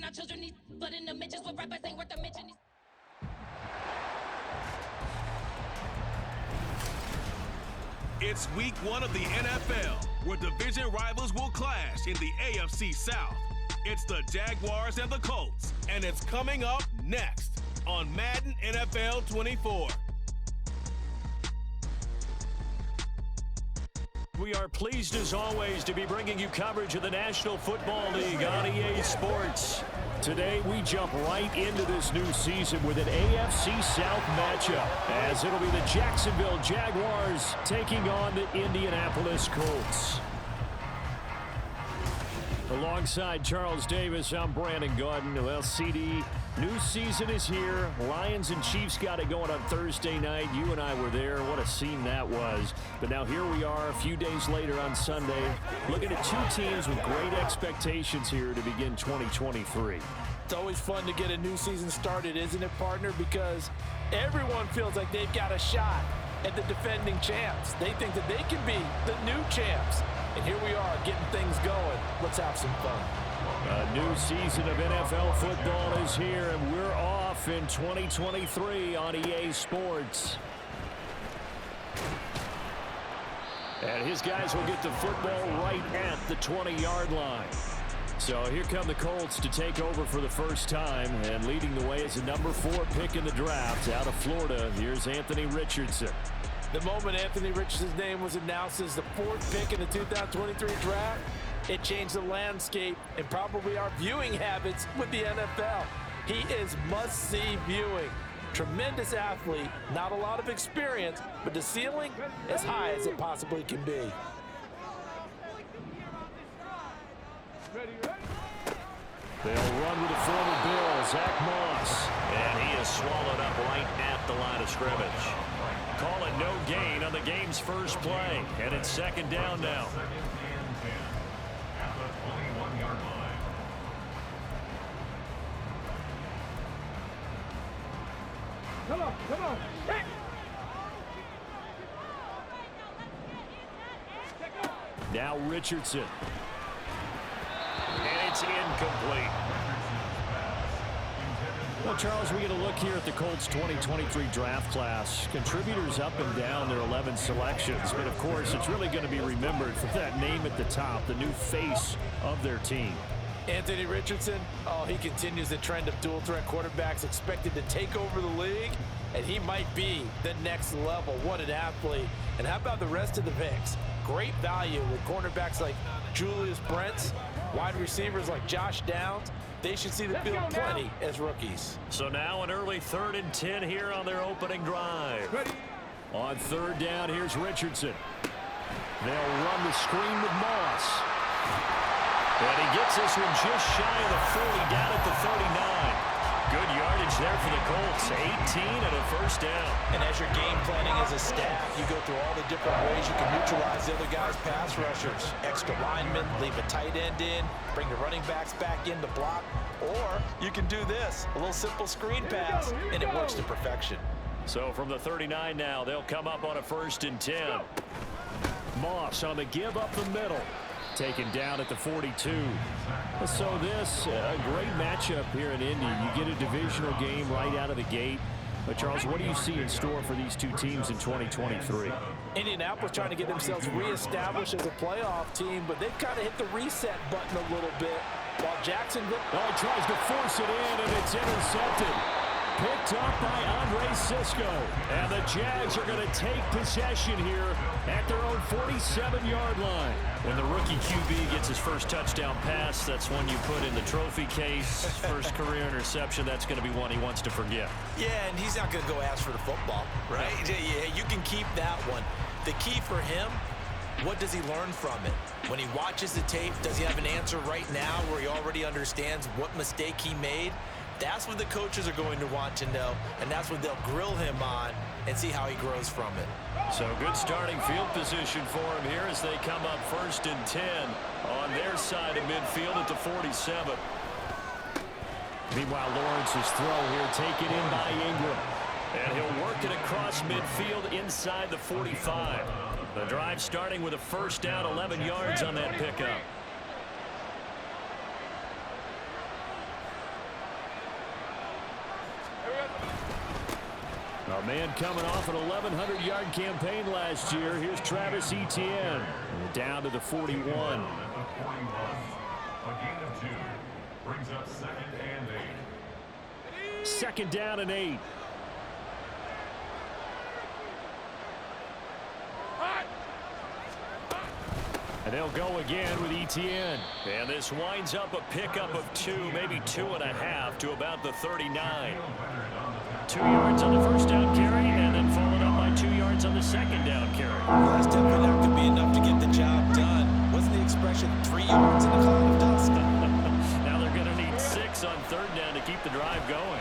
our children need blood in the mentions. What rappers ain't worth a mention. It's week 1 of the NFL, where division rivals will clash in the AFC South. It's the Jaguars and the Colts, and it's coming up next on Madden NFL 24. We are pleased as always to be bringing you coverage of the National Football League on EA Sports. Today we jump right into this new season with an AFC South matchup, as it'll be the Jacksonville Jaguars taking on the Indianapolis Colts. Alongside Charles Davis, I'm Brandon Gaudin. Well, CD, new season is here. Lions and Chiefs got it going on Thursday night. You and I were there. What a scene that was. But now here we are a few days later on Sunday, looking at two teams with great expectations here to begin 2023. It's always fun to get a new season started, isn't it, partner? Because everyone feels like they've got a shot at the defending champs. They think that they can be the new champs. And here we are getting things going. Let's have some fun. A new season of NFL football is here, and we're off in 2023 on EA Sports. And his guys will get the football right at the 20-yard line. So here come the Colts to take over for the first time, and leading the way is a number 4 pick in the draft out of Florida. Here's Anthony Richardson. The moment Anthony Richardson's name was announced as the 4th pick in the 2023 draft, it changed the landscape and probably our viewing habits with the NFL. He is must-see viewing. Tremendous athlete, not a lot of experience, but the ceiling as high as it possibly can be. They'll run with the former Bill, Zach Moss. And he is swallowed up right at the line of scrimmage. Call it no gain on the game's first play, and it's second down now. Come on. Now Richardson. And it's incomplete. Well, Charles, we get a look here at the Colts 2023 draft class. Contributors up and down their 11 selections. But, of course, it's really going to be remembered for that name at the top, the new face of their team. Anthony Richardson, he continues the trend of dual-threat quarterbacks expected to take over the league, and he might be the next level. What an athlete. And how about the rest of the picks? Great value with cornerbacks like Julius Brents, wide receivers like Josh Downs. They should see the field plenty as rookies. So now an early 3rd and 10 here on their opening drive. On 3rd down, here's Richardson. They'll run the screen with Moss. And he gets this one just shy of the 40, down at the 39. Good yardage there for the Colts. 18 and a first down. And as you're game planning as a staff, you go through all the different ways you can neutralize the other guy's pass rushers. Extra linemen, leave a tight end in, bring the running backs back in to block. Or you can do this, a little simple screen pass, and it works to perfection. So from the 39 now, they'll come up on a 1st and 10. Moss on the give up the middle. Taken down at the 42. So this, a great matchup here in Indy. You get a divisional game right out of the gate. But Charles, what do you see in store for these two teams in 2023? Indianapolis trying to get themselves reestablished as a playoff team, but they've kind of hit the reset button a little bit. While Jacksonville tries to force it in, and it's intercepted. Picked up by Andre Cisco. And the Jags are going to take possession here at their own 47-yard line. When the rookie QB gets his first touchdown pass, that's one you put in the trophy case. First career interception, that's going to be one he wants to forget. Yeah, and he's not going to go ask for the football, right? Yeah, you can keep that one. The key for him, what does he learn from it? When he watches the tape, does he have an answer right now where he already understands what mistake he made? That's what the coaches are going to want to know, and that's what they'll grill him on and see how he grows from it. So good starting field position for him here as they come up 1st and 10 on their side of midfield at the 47. Meanwhile, Lawrence's throw here taken in by Ingram. And he'll work it across midfield inside the 45. The drive starting with a first down, 11 yards on that pickup. A man coming off an 1,100-yard campaign last year. Here's Travis Etienne. Down to the 41. A gain of 2 brings up 2nd and 8. Second down and 8. And they'll go again with Etienne. And this winds up a pickup of 2, maybe 2.5 to about the 39. 2 yards on the first down carry, and then followed up by 2 yards on the second down carry. Well, that's definitely not going to be enough to get the job done. Wasn't the expression 3 yards in a cloud of dust? Now they're going to need 6 on third down to keep the drive going.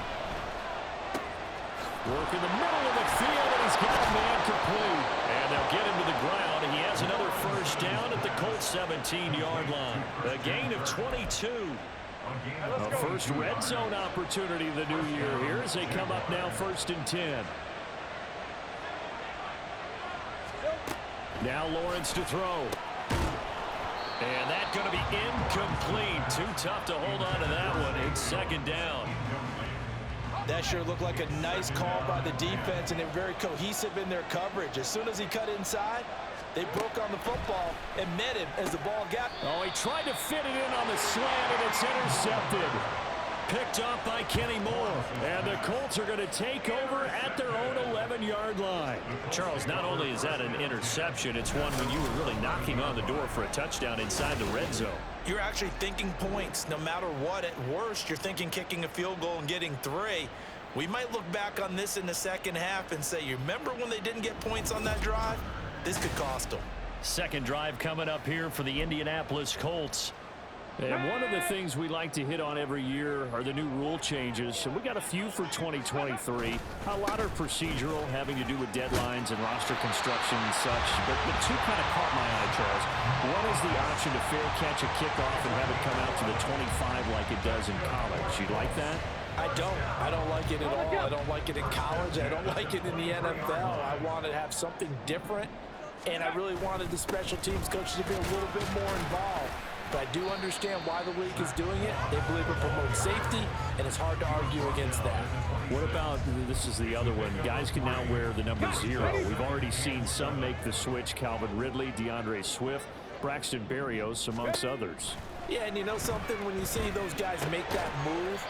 Work in the middle of the field, and he's got a man complete. And they'll get him to the ground, and he has another first down at the Colts 17-yard line. A gain of 22. A first red zone opportunity the new year here as they come up now 1st and 10. Now Lawrence to throw. And that's going to be incomplete. Too tough to hold on to that one. It's second down. That sure looked like a nice call by the defense, and they're very cohesive in their coverage. As soon as he cut inside, they broke on the football and met him as the ball got. Oh, he tried to fit it in on the slant, and it's intercepted. Picked off by Kenny Moore. And the Colts are going to take over at their own 11-yard line. Charles, not only is that an interception, it's one when you were really knocking on the door for a touchdown inside the red zone. You're actually thinking points. No matter what, at worst, you're thinking kicking a field goal and getting 3. We might look back on this in the second half and say, you remember when they didn't get points on that drive? This could cost them. Second drive coming up here for the Indianapolis Colts. And one of the things we like to hit on every year are the new rule changes. And we got a few for 2023. A lot are procedural, having to do with deadlines and roster construction and such. But 2 kind of caught my eye, Charles. One is the option to fair catch a kickoff and have it come out to the 25 like it does in college. You like that? I don't like it at all. I don't like it in college. I don't like it in the NFL. I want to have something different. And I really wanted the special teams coaches to be a little bit more involved. But I do understand why the league is doing it. They believe it promotes safety, and it's hard to argue against that. What about, this is the other one, guys can now wear the number 0. We've already seen some make the switch. Calvin Ridley, DeAndre Swift, Braxton Berrios, amongst others. Yeah, and you know something? When you see those guys make that move,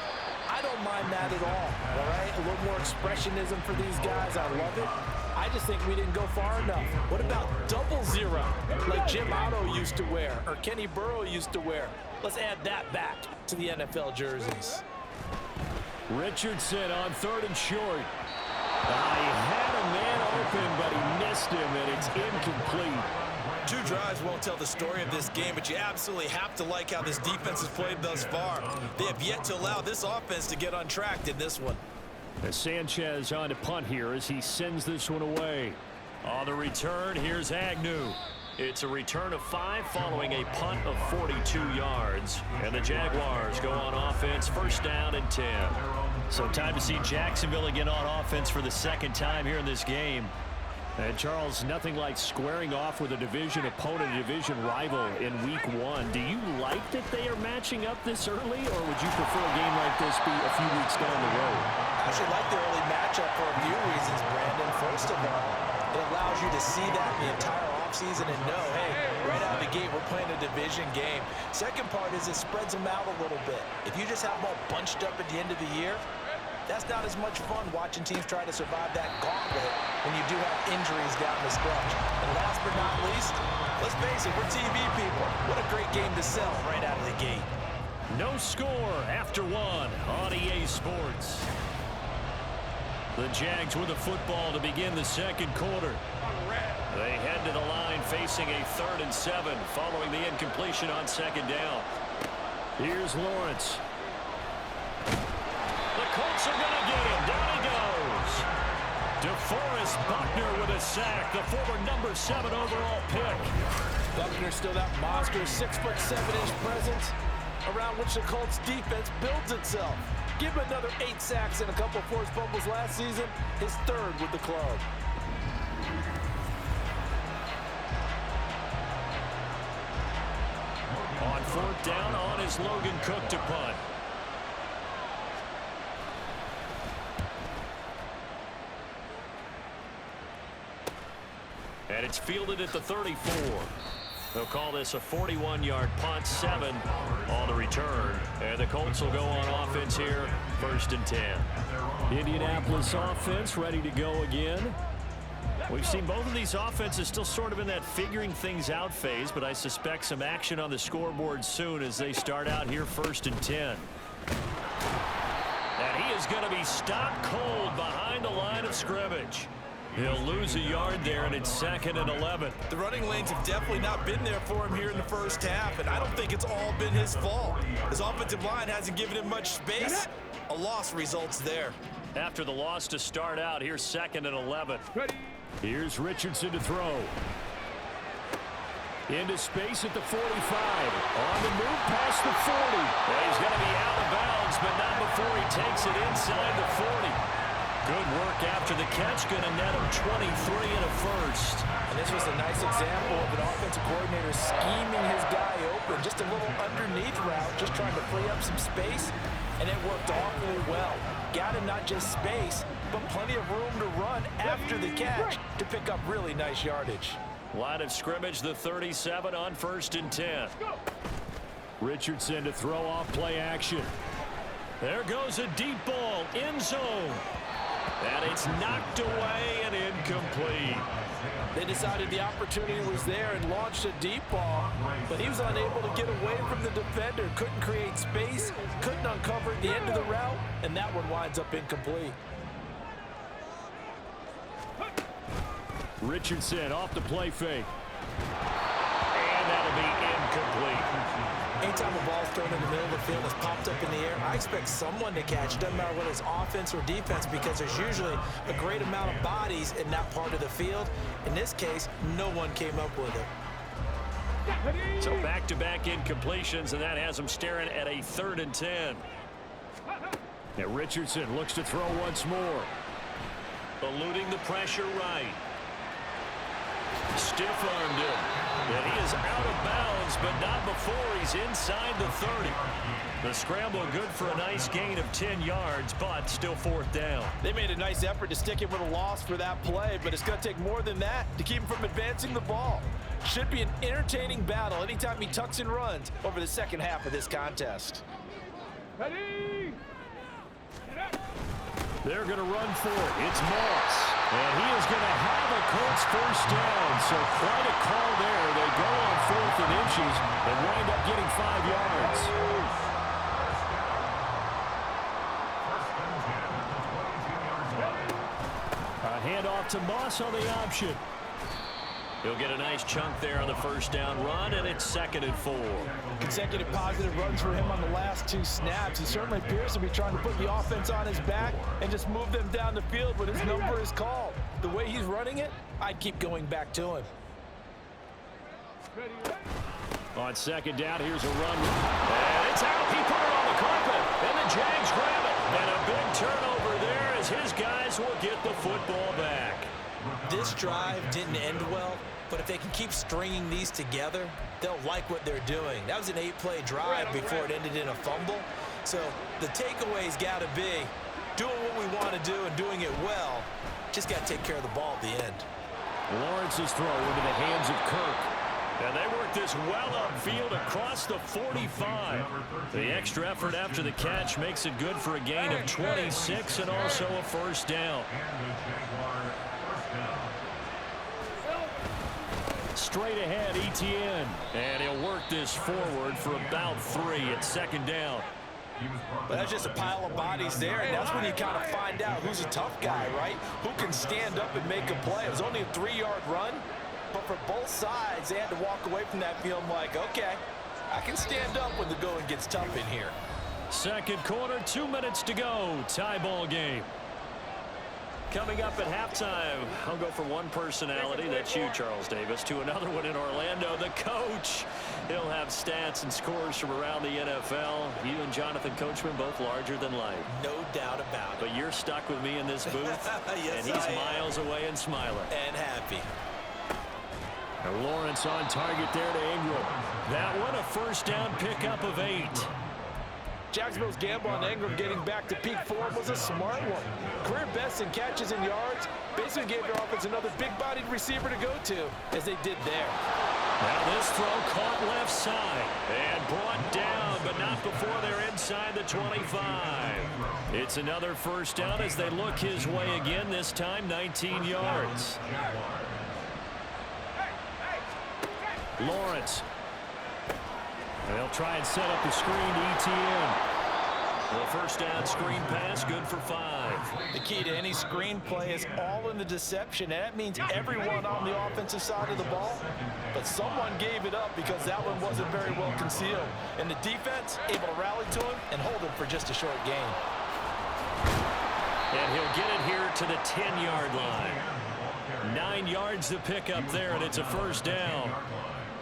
I don't mind that at all right? A little more expressionism for these guys. I love it. I just think we didn't go far enough. What about 00, like Jim Otto used to wear or Kenny Burrow used to wear? Let's add that back to the NFL jerseys. Richardson on 3rd and short. He had a man open, but he missed him, and it's incomplete. 2 drives won't tell the story of this game, but you absolutely have to like how this defense has played thus far. They have yet to allow this offense to get untracked in this one. As Sanchez on to punt here as he sends this one away. On the return, here's Agnew. It's a return of 5 following a punt of 42 yards. And the Jaguars go on offense, 1st down and 10. So time to see Jacksonville again on offense for the 2nd time here in this game. And Charles, nothing like squaring off with a division opponent, a division rival in week 1. Do you like that they are matching up this early, or would you prefer a game like this be a few weeks down the road? I actually like the early matchup for a few reasons, Brandon. First of all, it allows you to see that the entire offseason and know, hey, right out of the gate, we're playing a division game. Second part is it spreads them out a little bit. If you just have them all bunched up at the end of the year, that's not as much fun watching teams try to survive that gauntlet when you do have injuries down the stretch. And last but not least, let's face it, we're TV people. What a great game to sell right out of the gate. No score after 1 on EA Sports. The Jags with the football to begin the 2nd quarter. They head to the line facing a 3rd and 7 following the incompletion on 2nd down. Here's Lawrence. The Colts are going to get him. Down he goes. DeForest Buckner with a sack, the former number 7 overall pick. Buckner still that monstrous 6'7" presence around which the Colts defense builds itself. Give him another 8 sacks and a couple forced fumbles last season, his 3rd with the club. On 4th down, on is Logan Cook to punt. And it's fielded at the 34. They'll call this a 41-yard punt, 7 on the return. And the Colts will go on offense here, 1st and 10. Indianapolis offense ready to go again. We've seen both of these offenses still sort of in that figuring things out phase, but I suspect some action on the scoreboard soon as they start out here 1st and 10. And he is going to be stopped cold behind the line of scrimmage. He'll lose a yard there, and it's 2nd and 11. The running lanes have definitely not been there for him here in the first half, and I don't think it's all been his fault. His offensive line hasn't given him much space. A loss results there. After the loss to start out, here's 2nd and 11. Here's Richardson to throw. Into space at the 45. On the move past the 40. And he's going to be out of bounds, but not before he takes it inside the 40. Good work after the catch. Going to net him 23 and a first. And this was a nice example of an offensive coordinator scheming his guy open. Just a little underneath route, just trying to free up some space. And it worked awfully well. Got him not just space, but plenty of room to run after the catch to pick up really nice yardage. Line of scrimmage, the 37 on 1st and 10. Richardson to throw off play action. There goes a deep ball, end zone. And it's knocked away and incomplete. They decided the opportunity was there and launched a deep ball, but he was unable to get away from the defender. Couldn't create space, couldn't uncover the end of the route, and that one winds up incomplete. Richardson off the play fake. And that'll be incomplete. Anytime a ball's thrown in the middle of the field, it's popped up in the air, I expect someone to catch it. Doesn't matter whether it's offense or defense, because there's usually a great amount of bodies in that part of the field. In this case, no one came up with it. So back-to-back incompletions, and that has him staring at a 3rd and 10. Now Richardson looks to throw once more. Eluding the pressure right. Stiff-armed him. And he is out of bounds, but not before he's inside the 30. The scramble good for a nice gain of 10 yards, but still 4th down. They made a nice effort to stick it with a loss for that play, but it's going to take more than that to keep him from advancing the ball. Should be an entertaining battle anytime he tucks and runs over the second half of this contest. Ready? They're going to run for it. It's Moss. And he is going to have a Colts 1st down. So quite a call there. They go on 4th and inches and wind up getting 5 yards. A handoff to Moss on the option. He'll get a nice chunk there on the 1st down run, and it's 2nd and 4. Consecutive positive runs for him on the last 2 snaps. He certainly appears to be trying to put the offense on his back and just move them down the field when his number is called. The way he's running it, I'd keep going back to him. On 2nd down, here's a run. And it's out. He put it on the carpet, and the Jags grab it. And a big turnover there as his guys will get the football back. This drive didn't end well, but if they can keep stringing these together, they'll like what they're doing. That was an 8-play drive before it ended in a fumble. So the takeaway's got to be doing what we want to do and doing it well. Just got to take care of the ball at the end. Lawrence's throw into the hands of Kirk. And they work this well upfield across the 45. The extra effort after the catch makes it good for a gain of 26 and also a 1st down. Straight ahead, Etienne. And he'll work this forward for about 3 at 2nd down. But that's just a pile of bodies there, and that's when you kind of find out who's a tough guy, right? Who can stand up and make a play. It was only a 3-yard run, but for both sides, they had to walk away from that feeling like, okay, I can stand up when the going gets tough in here. 2nd quarter, 2 minutes to go. Tie ball game. Coming up at halftime, I'll go from one personality, that's you, Charles Davis, to another one in Orlando, the coach. He'll have stats and scores from around the NFL. You and Jonathan Coachman both larger than life. No doubt about it. But you're stuck with me in this booth, yes, and he's miles away and smiling. And happy. And Lawrence on target there to Ingram. That one a 1st down pickup of 8. Jacksonville's gamble on Ingram getting back to peak form was a smart one. Career best in catches and yards, basically gave their offense another big-bodied receiver to go to, as they did there. Now this throw caught left side and brought down, but not before they're inside the 25. It's another first down as they look his way again, this time 19 yards. Lawrence. They'll try and set up the screen to ETN. Well, first down screen pass, good for 5. The key to any screen play is all in the deception, and that means everyone on the offensive side of the ball. But someone gave it up because that one wasn't very well concealed. And the defense able to rally to him and hold him for just a short gain. And he'll get it here to the 10-yard line. 9 yards to pick up there, and it's a first down.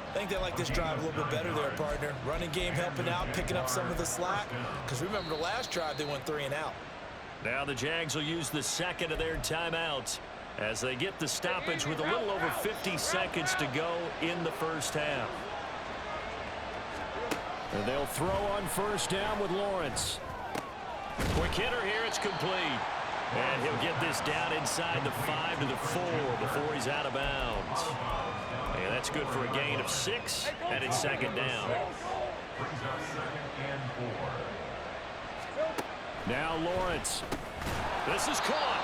I think they like this drive a little bit better there, partner. Running game helping out, picking up some of the slack. Because remember the last drive, they went 3 and out. Now the Jags will use the second of their timeouts as they get the stoppage with a little over 50 seconds to go in the first half. And they'll throw on first down with Lawrence. Quick hitter here, it's complete. And he'll get this down inside the 5 to the 4 before he's out of bounds. And that's good for a gain of 6, and it's second down. Now Lawrence. This is caught.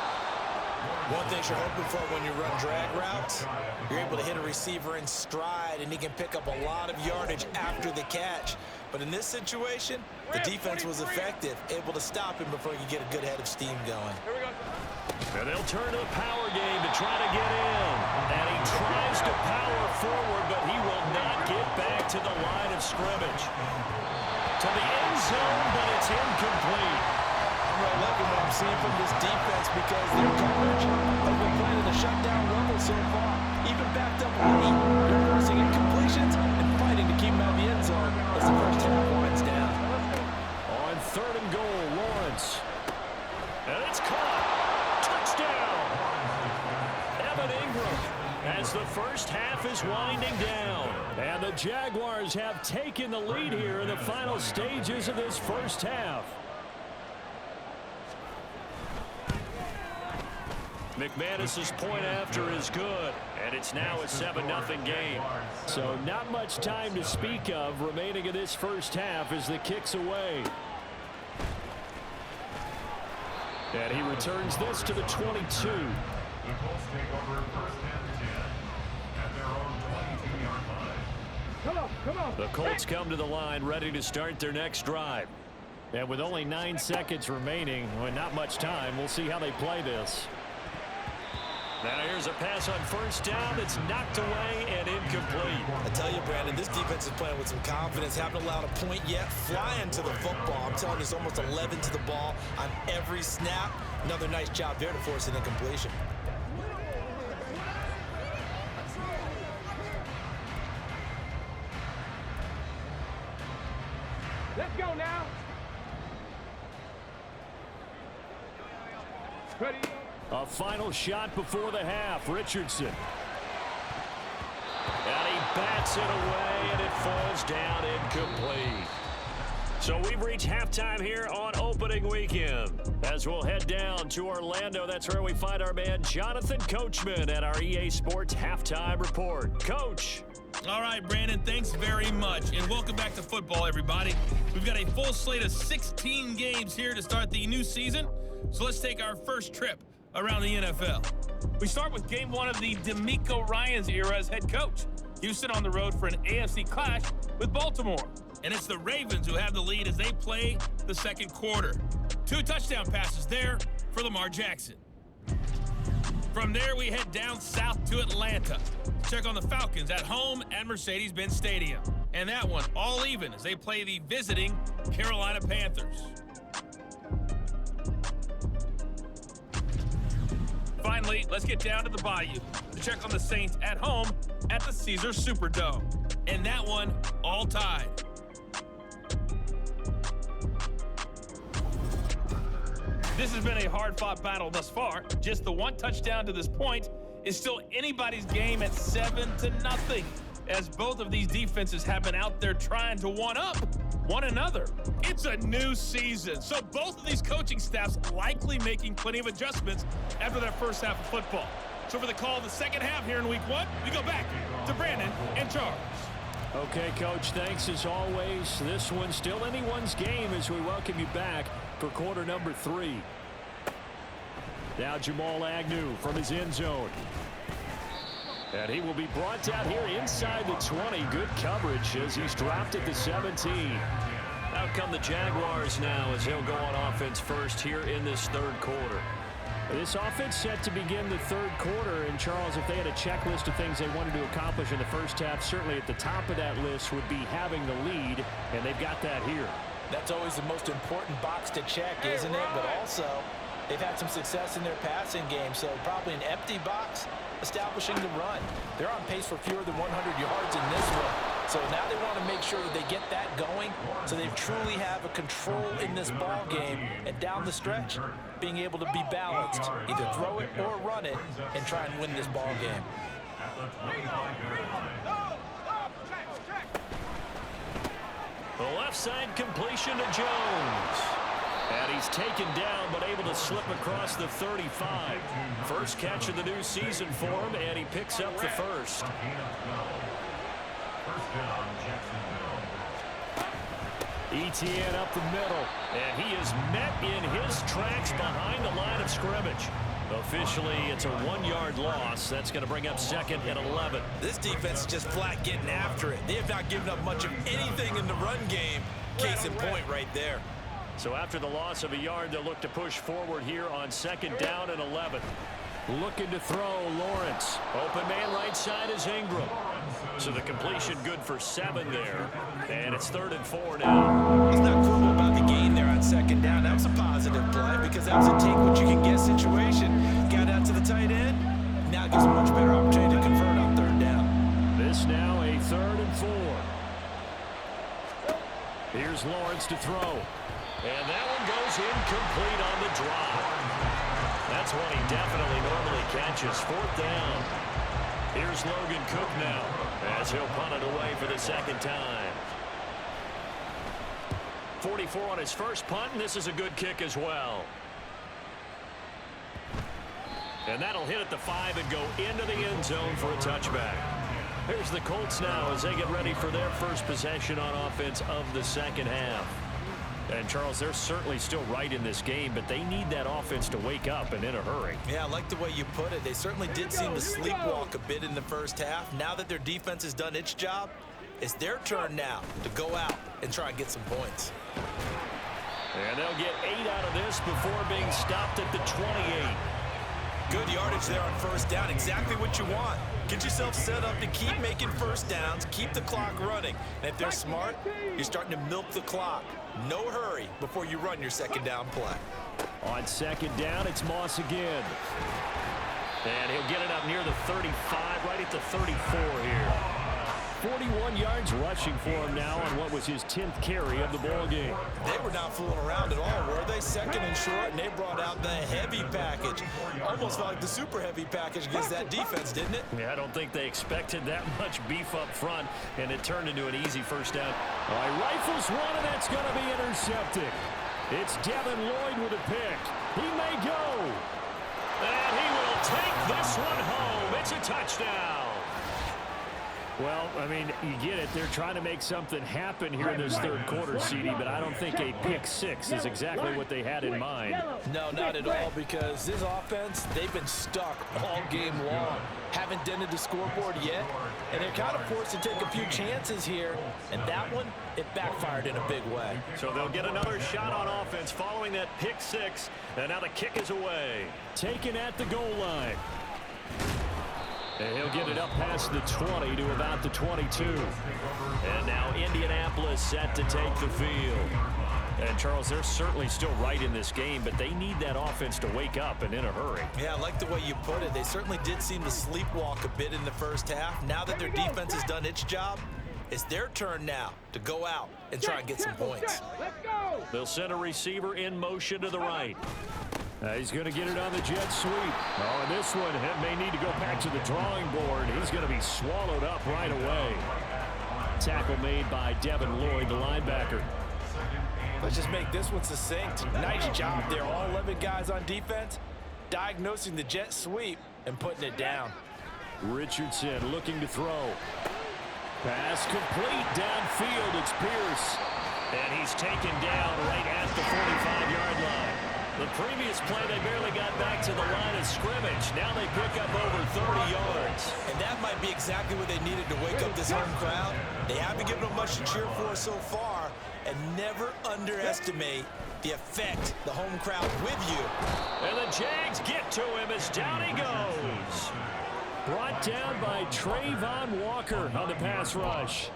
One thing you're hoping for when you run drag routes, you're able to hit a receiver in stride, and he can pick up a lot of yardage after the catch. But in this situation, the defense was effective, able to stop him before he could get a good head of steam going. And they'll turn to the power game to try to get in. And he tries to power forward, but he will not get back to the line of scrimmage. To the end zone, but it's incomplete. I'm really liking what I'm seeing from this defense because their coverage has been playing at a shutdown level so far. Even backed up late, they're forcing incompletions and fighting to keep them out of the end zone as the first half winds down. On 3rd and goal, Lawrence. And it's caught. Touchdown. Evan Ingram as the first half is winding down. And the Jaguars have taken the lead here in the final stages of this first half. McManus's point after is good, and it's now a 7-0 game. So not much time to speak of remaining in this first half as the kick's away. And he returns this to the 22. The Colts take over first and 10 at their own 22-yard line. Come on. The Colts come to the line ready to start their next drive. And with only 9 seconds remaining, well, not much time, we'll see how they play this. Now here's a pass on first down that's knocked away and incomplete. I tell you, Brandon, this defense is playing with some confidence. Haven't allowed a point yet. Flying to the football. I'm telling you, it's almost 11 to the ball on every snap. Another nice job there to force an incompletion. Let's go now. Ready. A final shot before the half. Richardson. And he bats it away, and it falls down incomplete. So we've reached halftime here on opening weekend. As we'll head down to Orlando, that's where we find our man Jonathan Coachman at our EA Sports Halftime Report. Coach. All right, Brandon, thanks very much. And welcome back to football, everybody. We've got a full slate of 16 games here to start the new season. So let's take our first trip around the NFL. We start with game 1 of the DeMeco Ryans era as head coach. Houston on the road for an AFC clash with Baltimore. And it's the Ravens who have the lead as they play the second quarter. 2 touchdown passes there for Lamar Jackson. From there, we head down south to Atlanta. Check on the Falcons at home at Mercedes-Benz Stadium. And that one all even as they play the visiting Carolina Panthers. Finally, let's get down to the Bayou to check on the Saints at home at the Caesars Superdome. And that one all tied. This has been a hard-fought battle thus far. Just the 1 touchdown to this point is still anybody's game at 7-0, as both of these defenses have been out there trying to one-up one another. It's a new season, so both of these coaching staffs likely making plenty of adjustments after their first half of football. So for the call of the second half here in week 1, we go back to Brandon and Charles. Okay, Coach, thanks as always. This one's still anyone's game as we welcome you back for quarter number 3. Now Jamal Agnew from his end zone. And he will be brought down here inside the 20. Good coverage as he's dropped at the 17. Out come the Jaguars now as they'll go on offense first here in this third quarter. This offense set to begin the third quarter. And, Charles, if they had a checklist of things they wanted to accomplish in the first half, certainly at the top of that list would be having the lead, and they've got that here. That's always the most important box to check, isn't it? But also, they've had some success in their passing game, so probably an empty box establishing the run. They're on pace for fewer than 100 yards in this one. So now they want to make sure that they get that going so they truly have a control in this ball game. And down the stretch, being able to be balanced. Either throw it or run it and try and win this ball game. The left side completion to Jones. And he's taken down, but able to slip across the 35. First catch of the new season for him, and he picks up the first. Etienne up the middle, and he is met in his tracks behind the line of scrimmage. Officially, it's a 1-yard loss. That's going to bring up second and 11. This defense is just flat getting after it. They have not given up much of anything in the run game. Case in point right there. So after the loss of a yard, they'll look to push forward here on second down and 11. Looking to throw, Lawrence. Open man right side is Ingram. So the completion good for 7 there. And it's 3rd and 4 now. He's not cool about the gain there on second down. That was a positive play because that was a take what you can get situation. Got out to the tight end. Now gives a much better opportunity to convert on 3rd down. This now a 3rd and 4. Here's Lawrence to throw. And that one goes incomplete on the drop. That's one he definitely normally catches. 4th down. Here's Logan Cook now as he'll punt it away for the second time. 44 on his first punt, and this is a good kick as well. And that'll hit at the 5 and go into the end zone for a touchback. Here's the Colts now as they get ready for their first possession on offense of the second half. And, Charles, they're certainly still right in this game, but they need that offense to wake up and in a hurry. Yeah, I like the way you put it. They certainly did seem to sleepwalk a bit in the first half. Now that their defense has done its job, it's their turn now to go out and try and get some points. And they'll get 8 out of this before being stopped at the 28. Good yardage there on first down. Exactly what you want. Get yourself set up to keep making first downs, keep the clock running. And if they're smart, you're starting to milk the clock. No hurry before you run your second down play. On second down, it's Moss again. And he'll get it up near the 35, right at the 34 here. 41 yards rushing for him now on what was his 10th carry of the ball game. They were not fooling around at all, were they? Second and short, and they brought out the heavy package. Almost like the super heavy package against that defense, didn't it? Yeah, I don't think they expected that much beef up front, and it turned into an easy first down. All right, rifles one, and that's going to be intercepted. It's Devin Lloyd with a pick. He may go. And he will take this one home. It's a touchdown. Well, I mean, you get it. They're trying to make something happen here in this third quarter, CD, but I don't think a pick 6 is exactly what they had in mind. No, not at all, because this offense, they've been stuck all game long. Haven't dented the scoreboard yet, and they're kind of forced to take a few chances here, and that one, it backfired in a big way. So they'll get another shot on offense following that pick 6, and now the kick is away. Taken at the goal line. And he'll get it up past the 20 to about the 22. And now Indianapolis set to take the field. And, Charles, they're certainly still right in this game, but they need that offense to wake up and in a hurry. Yeah, I like the way you put it. They certainly did seem to sleepwalk a bit in the first half. Now that their defense has done its job, it's their turn now to go out and try and get some points. They'll send a receiver in motion to the right. He's going to get it on the jet sweep. Oh, and this one may need to go back to the drawing board. He's going to be swallowed up right away. Tackle made by Devin Lloyd, the linebacker. Let's just make this one succinct. Nice job there. All 11 guys on defense, diagnosing the jet sweep and putting it down. Richardson looking to throw. Pass complete downfield. It's Pierce. And he's taken down right at the 45-yard line. The previous play, they barely got back to the line of scrimmage. Now they pick up over 30 yards. And that might be exactly what they needed to wake up this home crowd. They haven't given them much to cheer for so far. And never underestimate the effect the home crowd with you. And the Jags get to him as down he goes. Brought down by Trayvon Walker on the pass rush.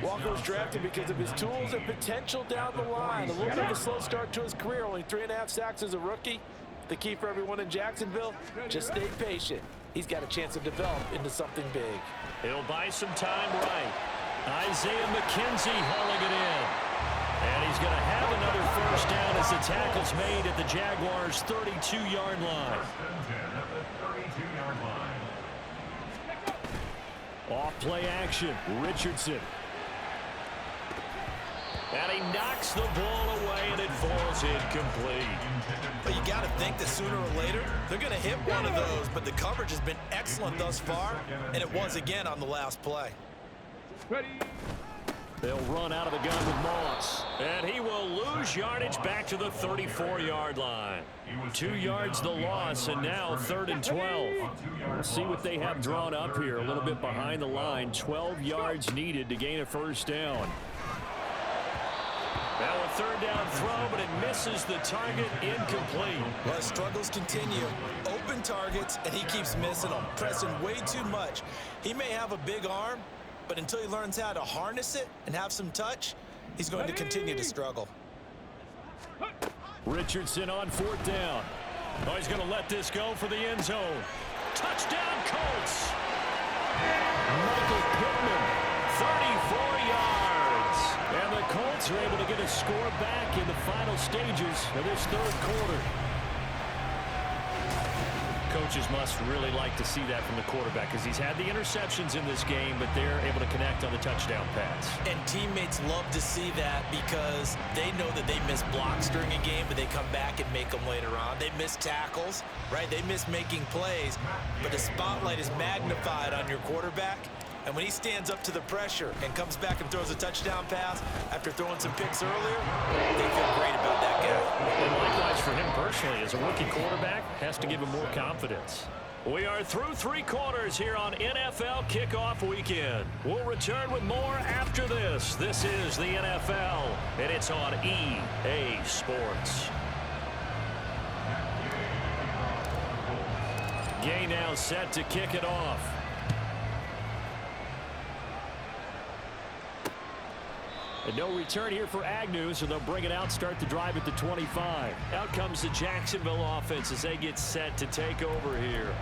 Walker was drafted because of his tools and potential down the line. A little bit of a slow start to his career, only 3.5 sacks as a rookie. The key for everyone in Jacksonville, just stay patient. He's got a chance to develop into something big. He'll buy some time right. Isaiah McKenzie hauling it in. And he's going to have another first down as the tackle's made at the Jaguars' 32-yard line. Off play action, Richardson. And he knocks the ball away, and it falls incomplete. But you got to think that sooner or later, they're going to hit one of those. But the coverage has been excellent thus far, and it was again on the last play. They'll run out of the gun with Moss. And he will lose yardage back to the 34-yard line. 2 yards the loss, and now 3rd and 12. Let's see what they have drawn up here. A little bit behind the line. 12 yards needed to gain a first down. Now a 3rd down throw, but it misses the target, incomplete. Well, his struggles continue. Open targets, and he keeps missing them, pressing way too much. He may have a big arm, but until he learns how to harness it and have some touch, he's going to continue to struggle. Richardson on 4th down. Oh, he's going to let this go for the end zone. Touchdown, Colts! Michael Pittman, 34 yards. And the Colts are able to get a score back in the final stages of this 3rd quarter. Coaches must really like to see that from the quarterback because he's had the interceptions in this game, but they're able to connect on the touchdown pass. And teammates love to see that because they know that they miss blocks during a game, but they come back and make them later on. They miss tackles, right? They miss making plays, but the spotlight is magnified on your quarterback. And when he stands up to the pressure and comes back and throws a touchdown pass after throwing some picks earlier, they feel great about that guy. And likewise for him personally, as a rookie quarterback, has to give him more confidence. We are through 3 quarters here on NFL Kickoff Weekend. We'll return with more after this. This is the NFL, and it's on EA Sports. Gay now set to kick it off. And no return here for Agnew, so they'll bring it out, start the drive at the 25. Out comes the Jacksonville offense as they get set to take over here.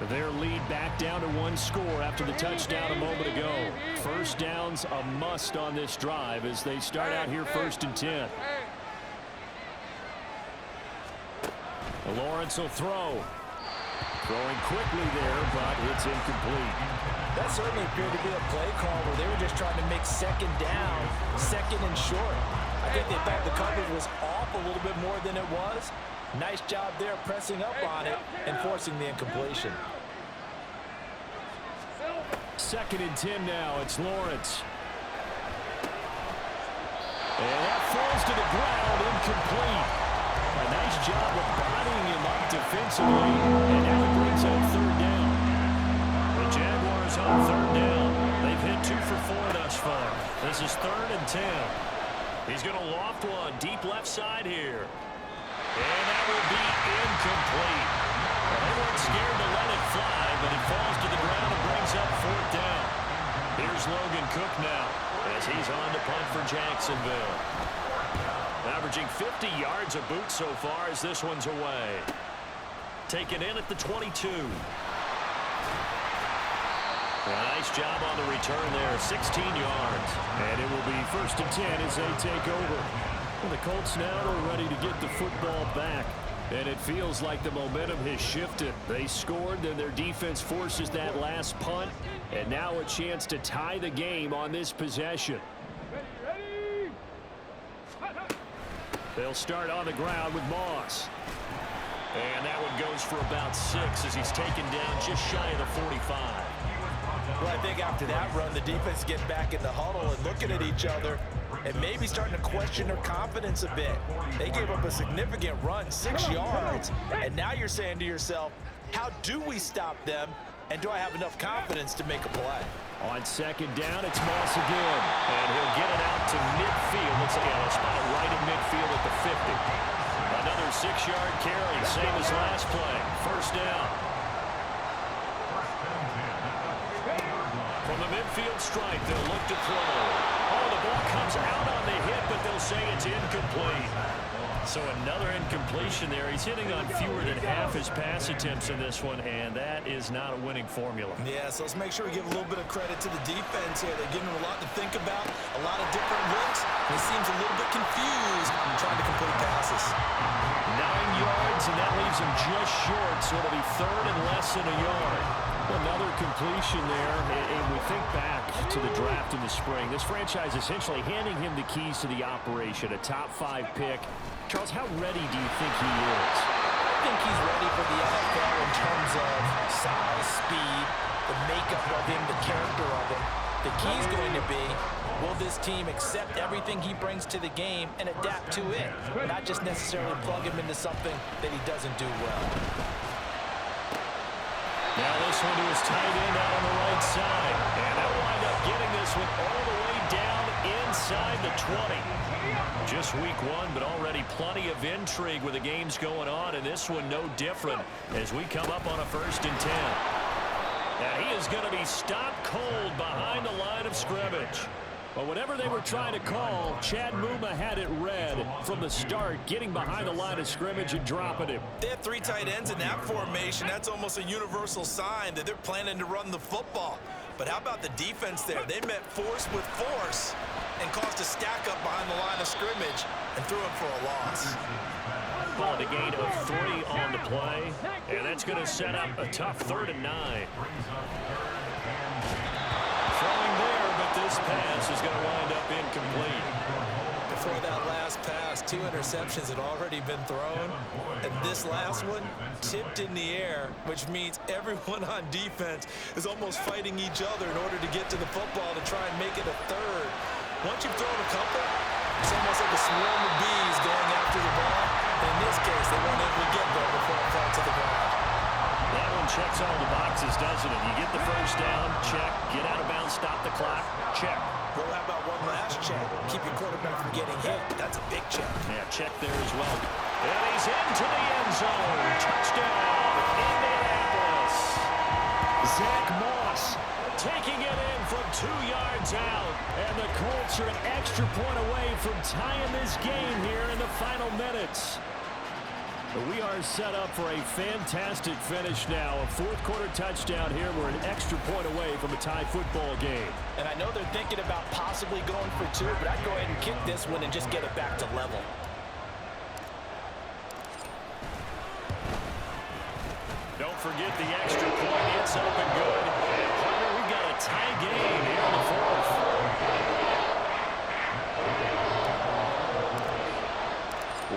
Their lead back down to 1 score after the touchdown a moment ago. First down's a must on this drive as they start out here 1st and 10. Lawrence will throw. Throwing quickly there, but it's incomplete. That certainly appeared to be a play call where they were just trying to make 2nd down, 2nd and short. I think they thought the coverage was off a little bit more than it was. Nice job there pressing up on it and forcing the incompletion. 2nd and 10 now. It's Lawrence. And that falls to the ground, incomplete. A nice job of bodying him up defensively. And now it brings up 3rd down. The Jaguars on 3rd down. They've hit 2 for 4 thus far. This is 3rd and 10. He's going to loft one deep left side here. And that will be incomplete. Well, they weren't scared to let it fly, but it falls to the ground and brings up 4th down. Here's Logan Cook now as he's on to punt for Jacksonville. Averaging 50 yards a boot so far as this one's away. Taken in at the 22. Nice job on the return there, 16 yards. And it will be 1st and 10 as they take over. And the Colts now are ready to get the football back. And it feels like the momentum has shifted. They scored, then their defense forces that last punt. And now a chance to tie the game on this possession. They'll start on the ground with Moss. And that one goes for about 6 as he's taken down just shy of the 45. Well, I think after that run, the defense get back in the huddle and looking at each other and maybe starting to question their confidence a bit. They gave up a significant run, 6 yards, and now you're saying to yourself, how do we stop them, and do I have enough confidence to make a play? On second down, it's Moss again, and he'll get it out to midfield. Let's see, a spot right in midfield at the 50. Another 6-yard carry, same as last play. First down. From the midfield stripe, they'll look to throw. Oh, the ball comes out on the hit, but they'll say it's incomplete. So another incompletion there. He's hitting on fewer than half his pass attempts in this one, and that is not a winning formula. Yeah, so let's make sure we give a little bit of credit to the defense here. They're giving him a lot to think about, a lot of different looks, and he seems a little bit confused trying to complete passes. 9 yards, and that leaves him just short, so it'll be third and less than a yard. Another completion there, and we think back to the draft in the spring. This franchise essentially handing him the keys to the operation, a top 5 pick. Charles, how ready do you think he is? I think he's ready for the NFL in terms of size, speed, the makeup of him, the character of him. The key's going to be, will this team accept everything he brings to the game and adapt to it, not just necessarily plug him into something that he doesn't do well. Now this one to his tight end out on the right side. And they'll wind up getting this one all the way down inside the 20. Just week 1, but already plenty of intrigue with the games going on, and this one no different as we come up on a 1st and 10. Now he is going to be stopped cold behind the line of scrimmage. But whatever they were trying to call, Chad Muma had it read from the start, getting behind the line of scrimmage and dropping him. They have 3 tight ends in that formation. That's almost a universal sign that they're planning to run the football. But how about the defense there? They met force with force and caused a stack up behind the line of scrimmage and threw him for a loss. Ball at a gain of 3 on the play, and that's going to set up a tough 3rd and 9. Throwing there, but this pass is going to wind up incomplete. Before that last pass, 2 interceptions had already been thrown, and this last one tipped in the air, which means everyone on defense is almost fighting each other in order to get to the football to try and make it a 3rd. Once you've thrown a couple, it's almost like a swarm of bees going after the ball. And in this case, they weren't able to get there before it fell to the ground. That one checks all the boxes, doesn't it? You get the first down, check. Get out of bounds, stop the clock, check. Well, how about one last check? Keep your quarterback from getting hit. That's a big check. Yeah, check there as well. And he's into the end zone. Touchdown, Indianapolis. Zach Moss taking it in from 2 yards out. And the Colts are an extra point away from tying this game here in the final minutes. We are set up for a fantastic finish now. A 4th quarter touchdown here. We're an extra point away from a tie football game. And I know they're thinking about possibly going for 2, but I'd go ahead and kick this one and just get it back to level. Don't forget the extra point. It's up and good. And partner, we've got a tie game here in the 4th.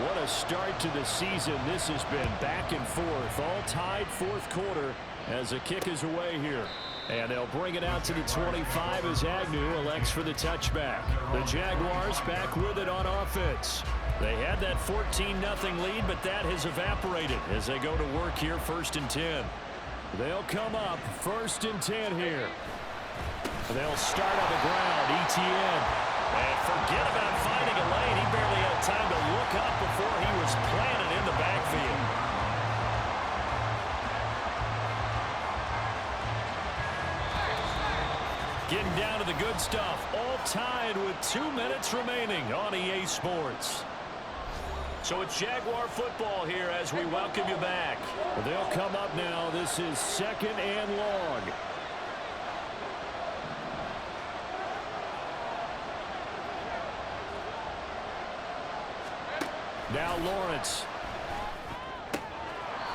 What a start to the season this has been. Back and forth, all tied 4th quarter as the kick is away here. And they'll bring it out to the 25 as Agnew elects for the touchback. The Jaguars back with it on offense. They had that 14-0 lead, but that has evaporated as they go to work here 1st and 10. They'll come up 1st and 10 here. They'll start on the ground, ETN. And forget about finding a lane. He barely had time to look up before he was planted in the backfield. Getting down to the good stuff. All tied with 2 minutes remaining on EA Sports. So it's Jaguar football here as we welcome you back. They'll come up now. This is 2nd and long. Now Lawrence.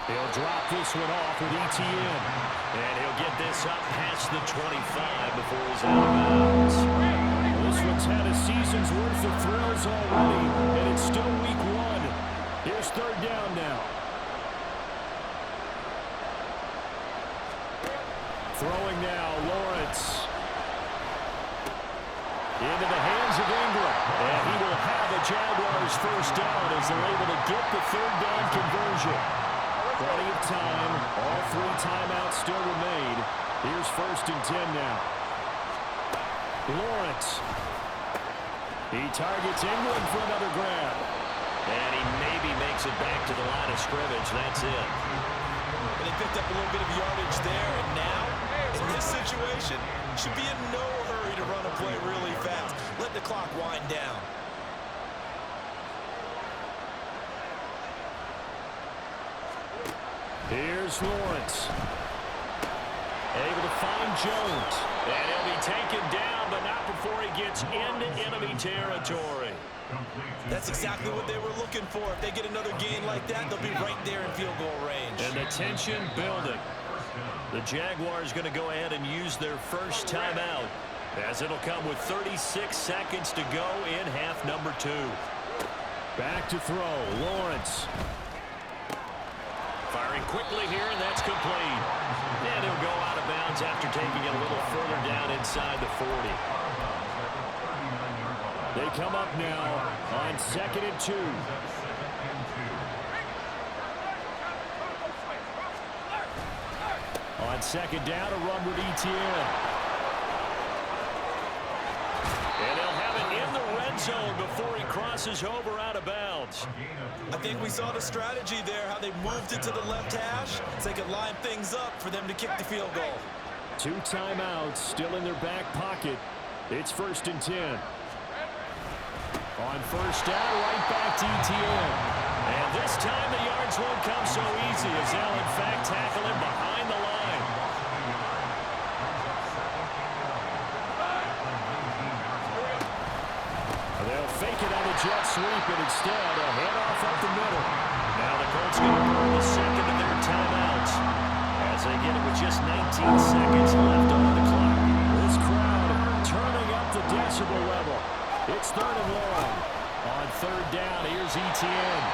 He'll drop this one off with ETN. And he'll get this up past the 25 before he's out of bounds. This one's had a season's worth of thrills already, and it's still week 1. down now. Throwing now, Lawrence. Into the hands of Ingram. And he will have a Jaguars first down as they're able to get the third down conversion. Plenty of time. All 3 timeouts still remain. Here's 1st and 10 now. Lawrence. He targets Ingram for another grab. And he maybe makes it back to the line of scrimmage. That's it. And they picked up a little bit of yardage there. And now, in this situation, should be in no hurry to run a play really fast. Let the clock wind down. Here's Lawrence. Able to find Jones. And he'll be taken down, but not before he gets into enemy territory. That's exactly what they were looking for. If they get another gain like that, they'll be right there in field goal range. And the tension building. The Jaguars going to go ahead and use their first timeout, as it'll come with 36 seconds to go in half number 2. Back to throw, Lawrence. Firing quickly here, and that's complete. And he'll go out of bounds after taking it a little further down inside the 40. They come up now on 2nd and 2. On 2nd down, a run with Etienne. And they'll have it in the red zone before he crosses over out of bounds. I think we saw the strategy there, how they moved it to the left hash so they could line things up for them to kick the field goal. 2 timeouts still in their back pocket. It's 1st and 10. On 1st down, right back to Etienne. And this time the yards won't come so easy as they'll in fact tackle him behind the line. They'll fake it on the jet sweep, and instead a handoff up the middle. Now the Colts going to burn the second of their timeouts as they get it with just 19 seconds left on the clock. This crowd turning up the decibel level. It's 3rd and long. On 3rd down, here's Etienne.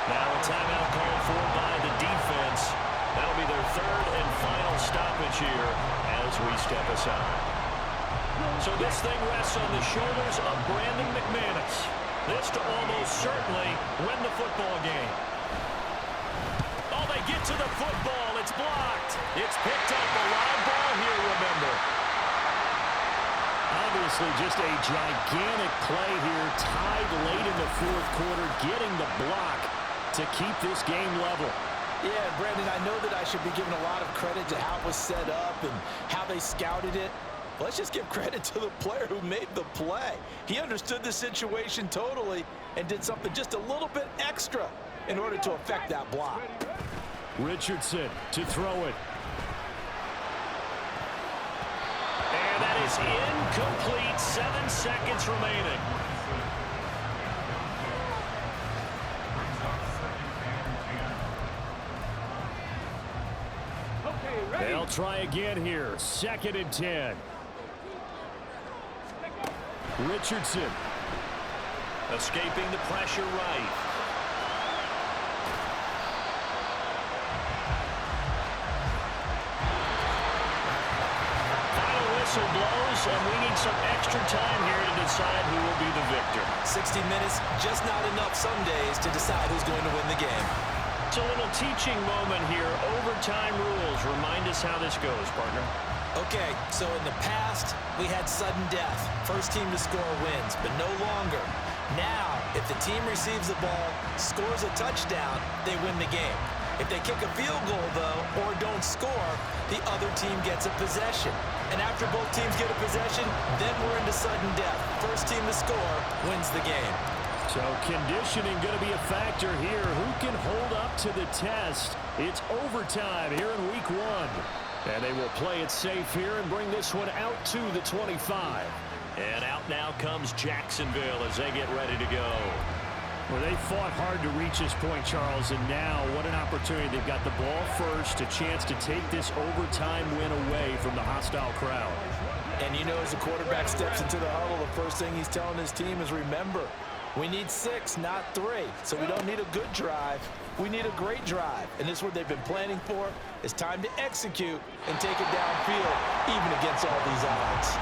Now a timeout called for by the defense. That'll be their 3rd and final stoppage here as we step aside. So this thing rests on the shoulders of Brandon McManus. This to almost certainly win the football game. Oh, they get to the football. It's blocked. It's picked up. A live ball here, remember. Obviously just a gigantic play here, tied late in the 4th quarter, getting the block to keep this game level. Yeah, Brandon, I know that I should be giving a lot of credit to how it was set up and how they scouted it. Let's just give credit to the player who made the play. He understood the situation totally and did something just a little bit extra in order to affect that block. Richardson to throw it. And that is incomplete. 7 seconds remaining. They'll try again here. 2nd and 10. Richardson escaping the pressure right. Final whistle blows, and we need some extra time here to decide who will be the victor. 60 minutes, just not enough some days to decide who's going to win the game. It's a little teaching moment here. Overtime rules. Remind us how this goes, partner. Okay, so in the past, we had sudden death. First team to score wins, but no longer. Now, if the team receives the ball, scores a touchdown, they win the game. If they kick a field goal, though, or don't score, the other team gets a possession. And after both teams get a possession, then we're into sudden death. First team to score wins the game. So conditioning going to be a factor here. Who can hold up to the test? It's overtime here in week 1. And they will play it safe here and bring this one out to the 25. And out now comes Jacksonville as they get ready to go. Well, they fought hard to reach this point, Charles, and now what an opportunity. They've got the ball first, a chance to take this overtime win away from the hostile crowd. And you know, as the quarterback steps into the huddle, the first thing he's telling his team is, remember, We need 6, not 3. So we don't need a good drive. We need a great drive. And this is what they've been planning for. It's time to execute and take it downfield, even against all these odds.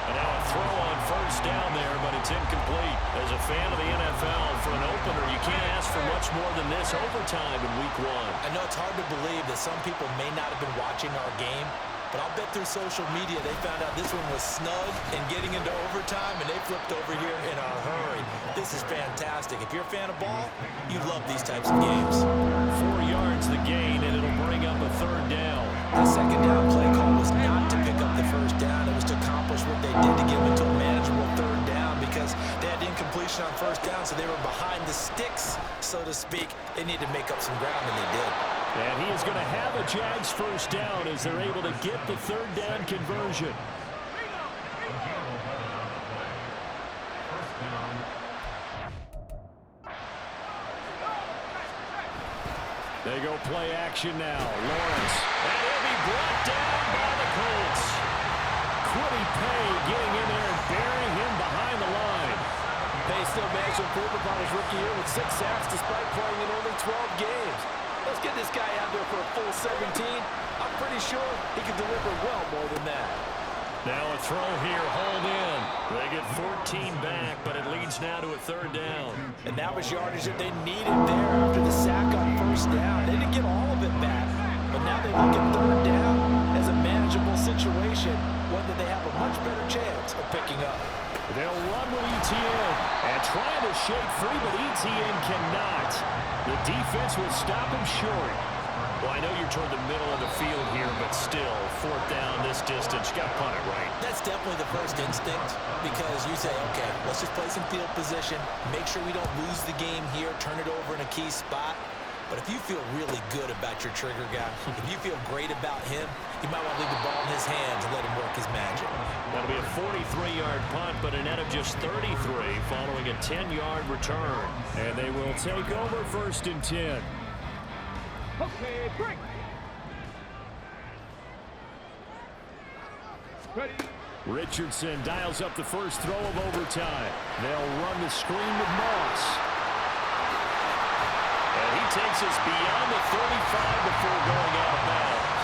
And now a throw on first down there, but it's incomplete. As a fan of the NFL, for an opener, you can't ask for much more than this overtime in Week 1. I know it's hard to believe that some people may not have been watching our game, but I'll bet through social media they found out this one was snug and getting into overtime, and they flipped over here in a hurry. This is fantastic. If you're a fan of ball, you love these types of games. 4 yards the gain, and it'll bring up a third down. The second down play call was not to pick up the first down. It was to accomplish what they did to get them into a manageable third down because they had incompletion on first down, so they were behind the sticks, so to speak. They needed to make up some ground, and they did. And he is going to have a Jags first down as they're able to get the third down conversion. They go play action now. Lawrence. And he'll be brought down by the Colts. Quiddy Pay getting in there and burying him behind the line. Pay still managed to improve upon his rookie year with 6 sacks despite playing in only 12 games. Let's get this guy out there for a full 17. I'm pretty sure he can deliver well more than that. Now a throw here, hold in. They get 14 back, but it leads now to a third down. And that was yardage that they needed there after the sack on first down. They didn't get all of it back, but now they look at third down as a manageable situation, one that they have a much better chance of picking up. They'll run with ETN and trying to shake free, but ETN cannot. The defense will stop him short. Well, I know you're toward the middle of the field here, but still, fourth down this distance, you got to punt it, right? That's definitely the first instinct because you say, okay, let's just play some field position, make sure we don't lose the game here, turn it over in a key spot. But if you feel really good about your trigger guy, if you feel great about him, you might want to leave the ball in his hands and let him work his magic. That'll be a 43-yard punt, but a net of just 33 following a 10-yard return. And they will take over first and 10. Okay, break. Ready. Richardson dials up the first throw of overtime. They'll run the screen with Moss. And he takes us beyond the 35 before going out of bounds.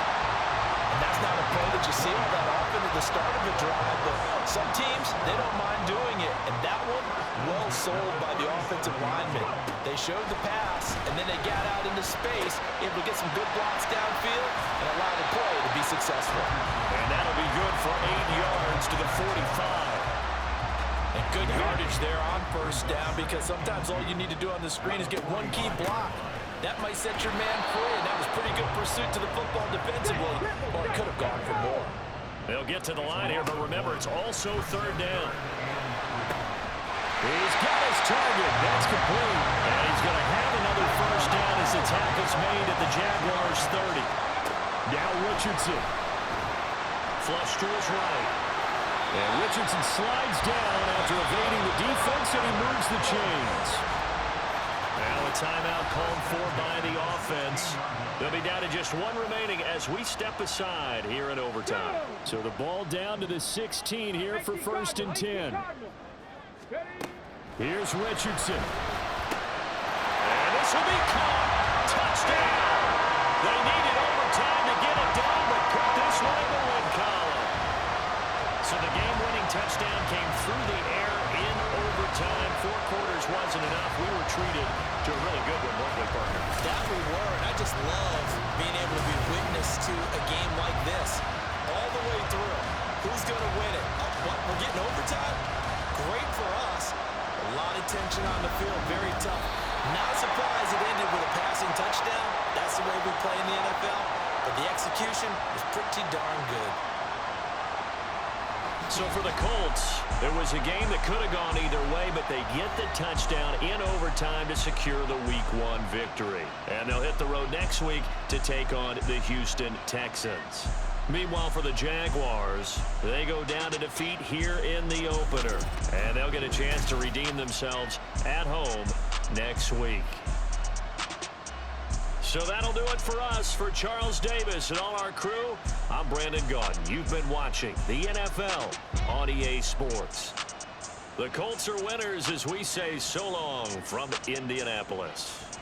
And that's not a play that you see all that often at the start of a drive, but some teams, they don't mind doing it. And that one, well sold by the offensive lineman. They showed the pass, and then they got out into space, able to get some good blocks downfield, and allow the play to be successful. And that'll be good for 8 yards to the 45. And good yardage there on first down because sometimes all you need to do on the screen is get one key block. That might set your man free, and that was pretty good pursuit to the football defensively, or it could have gone for more. They'll get to the line here, but remember, it's also third down. He's got his target. That's complete. And he's going to have another first down as the tackle's made at the Jaguars' 30. Now Richardson. Flush to his right. And Richardson slides down after evading the defense, and he moves the chains. Now a timeout called for by the offense. They'll be down to just one remaining as we step aside here in overtime. So the ball down to the 16 here for first and 10. Here's Richardson. And this will be caught. Touchdown. They needed overtime to get it done, but put this one in the win column. So the game-winning touchdown came through the air in overtime. 4 quarters wasn't enough. We were treated to a really good one, weren't we, partner? That we were, and I just love being able to be witness to a game like this all the way through. Who's going to win it? What? We're getting overtime? Great for us. A lot of tension on the field, very tough. Not surprised it ended with a passing touchdown. That's the way we play in the NFL. But the execution was pretty darn good. So for the Colts, it was a game that could have gone either way, but they get the touchdown in overtime to secure the Week 1 victory. And they'll hit the road next week to take on the Houston Texans. Meanwhile, for the Jaguars, they go down to defeat here in the opener. And they'll get a chance to redeem themselves at home next week. So that'll do it for us. For Charles Davis and all our crew, I'm Brandon Gaudin. You've been watching the NFL on EA Sports. The Colts are winners as we say so long from Indianapolis.